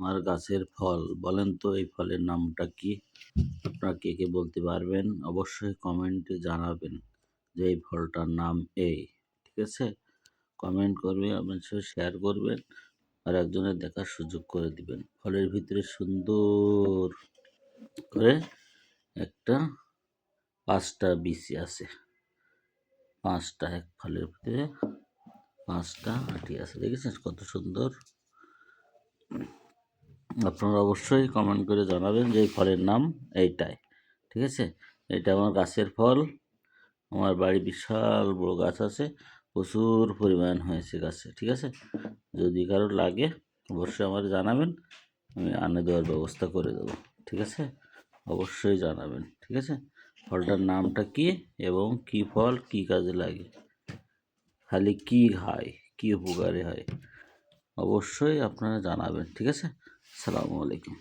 আমার গাছের ফল, বলেন তো এই ফলের নামটা কি? আপনারা কে কে বলতে পারবেন? অবশ্যই কমেন্টে জানাবেন যে এই ফলটার নাম এই। ঠিক আছে? কমেন্ট করবেন, আপনার সাথে শেয়ার করবেন আর একজনের দেখার সুযোগ করে দিবেন। ফলের ভিতরে সুন্দর করে একটা 5টা বিচি আছে। 5টা এক ফলের ভিতরে 5টা আটি আছে। দেখেছেন কত সুন্দর? আপনারা অবশ্যই কমেন্ট করে জানাবেন যে এই ফলের নাম এইটাই। ঠিক আছে? এটা আমার গাছের ফল। আমার বাড়ি বিশাল বড় গাছ আছে, প্রচুর পরিমাণ হয়েছে গাছে। ঠিক আছে? যদি কারো লাগে অবশ্যই আমার জানাবেন, আমি আনে দেওয়ার ব্যবস্থা করে দেবো। ঠিক আছে? অবশ্যই জানাবেন। ঠিক আছে? ফলটার নামটা কি এবং কি ফল, কি কাজে লাগে, খালি কি খায়, কি উপকারে হয়, অবশ্যই আপনারা জানাবেন। ঠিক আছে? আসসালামু আলাইকুম।